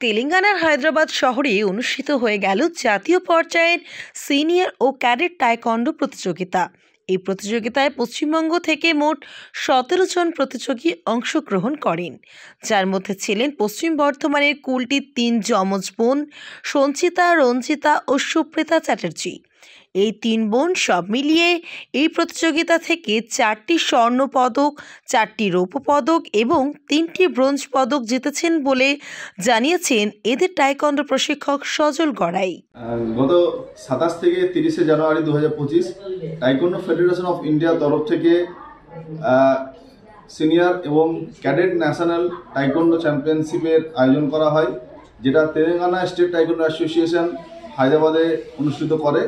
তেলেঙ্গানার হায়দ্রাবাদ শহরে অনুষ্ঠিত হয়ে গেল জাতীয় পর্যায়ের সিনিয়র ও ক্যাডেট টাইকোয়ান্ডো প্রতিযোগিতা। এই প্রতিযোগিতায় পশ্চিমবঙ্গ থেকে মোট ১৭ জন প্রতিযোগী অংশগ্রহণ করেন, যার মধ্যে ছিলেন পশ্চিম বর্ধমানের কুলটির ৩ যমজ বোন সঞ্চিতা, রঞ্জিতা ও সুপ্রিতা চ্যাটার্জি। এই ৩ বোন সব মিলিয়ে এই প্রতিযোগিতা থেকে ৪টি স্বর্ণ পদক, 4টি রৌপ্য পদক এবং 3টি ব্রোঞ্জ পদক জিতেছেন বলে জানিয়েছেন এদের টাইকোয়ান্ডো প্রশিক্ষক সজল গড়াই। গত ২৭ থেকে ৩০ জানুয়ারি ২০২৫ টাইকোয়ান্ডো ফেডারেশন অফ ইন্ডিয়ার তরফ থেকে সিনিয়র এবং ক্যাডেট ন্যাশনাল টাইকোয়ান্ডো চ্যাম্পিয়নশিপের আয়োজন করা হয়, যেটা তেলেঙ্গানা স্টেট টাইকোয়ান্ডো অ্যাসোসিয়েশন হায়দ্রাবাদে অনুষ্ঠিত করে।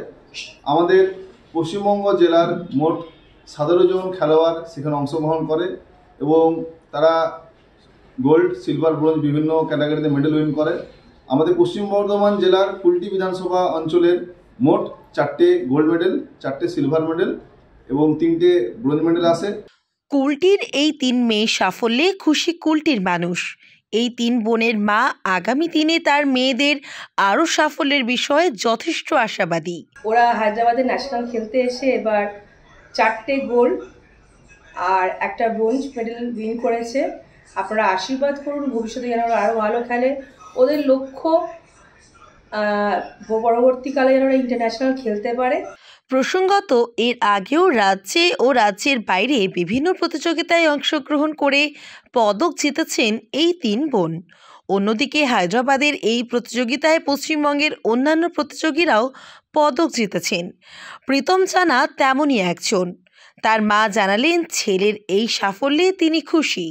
আমাদের পশ্চিমবঙ্গ জেলার মোট ১৭ জন খেলোয়াড় সেখানে অংশগ্রহণ করে এবং তারা গোল্ড, সিলভার, ব্রোঞ্জ বিভিন্ন ক্যাটাগরিতে মেডেল উইন করে। আমাদের পশ্চিম বর্ধমান জেলার কুলটি বিধানসভা অঞ্চলের মোট 4টে গোল্ড মেডেল, 4টে সিলভার মেডেল এবং 3টে ব্রোঞ্জ মেডেল আছে। কুলটির এই 3 মেয়ে সাফল্যে খুশি কুলটির মানুষ। এই 3 বোনের মা আগামী দিনে তার মেয়েদের আরও সাফল্যের বিষয়ে যথেষ্ট আশাবাদী। ওরা হায়দ্রাবাদে ন্যাশনাল খেলতে এসে এবার 4টে গোল্ড আর একটা ব্রোঞ্জ মেডেল উইন করেছে। আপনারা আশীর্বাদ করুন, ভবিষ্যতে যেন ওরা আরও ভালো খেলে। ওদের লক্ষ্য পরবর্তীকালে যেন ওরা ইন্টারন্যাশনাল খেলতে পারে। প্রসঙ্গত, এর আগেও রাজ্যে ও রাজ্যের বাইরে বিভিন্ন প্রতিযোগিতায় অংশগ্রহণ করে পদক জিতেছেন এই 3 বোন। অন্যদিকে হায়দ্রাবাদের এই প্রতিযোগিতায় পশ্চিমবঙ্গের অন্যান্য প্রতিযোগীরাও পদক জিতেছেন। প্রীতম জানা তেমনই একজন। তার মা জানালেন ছেলের এই সাফল্যে তিনি খুশি।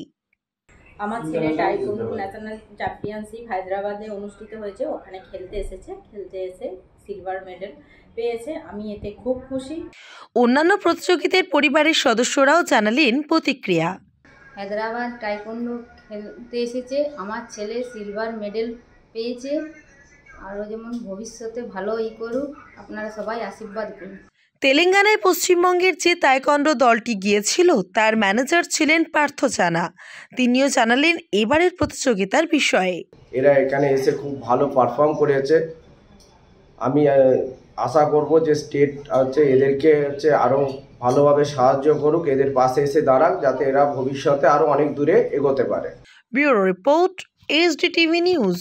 আমার ছেলে টাইকোয়ান্ডো ন্যাশনাল চ্যাম্পিয়নশিপ হায়দ্রাবাদে অনুষ্ঠিত হয়েছে, ওখানে খেলতে এসে সিলভার মেডেল পেয়েছে। আমি এতে খুব খুশি। অন্যান্য প্রতিযোগীদের পরিবারের সদস্যরাও জানালেন প্রতিক্রিয়া। হায়দ্রাবাদ টাইকোয়ান্ডো খেলতে এসেছে, আমার ছেলে সিলভার মেডেল পেয়েছে, আরও যেমন ভবিষ্যতে ভালো করুক, আপনারা সবাই আশীর্বাদ করুন। তেলেঙ্গানায় পশ্চিমবঙ্গের যে তাইকোয়ান্ডো দলটি গিয়েছিল তার ম্যানেজার ছিলেন পার্থ জানা। তিনিও জানালেন এবারের প্রতিযোগিতার বিষয়ে। এরা এখানে এসে খুব ভালো পারফর্ম করেছে। আমি আশা করব যে স্টেট এদেরকে আরও ভালোভাবে সাহায্য করুক, এদের পাশে এসে দাঁড়াক, যাতে এরা ভবিষ্যতে আরও অনেক দূরে এগোতে পারে। Bureau report, SDTV news.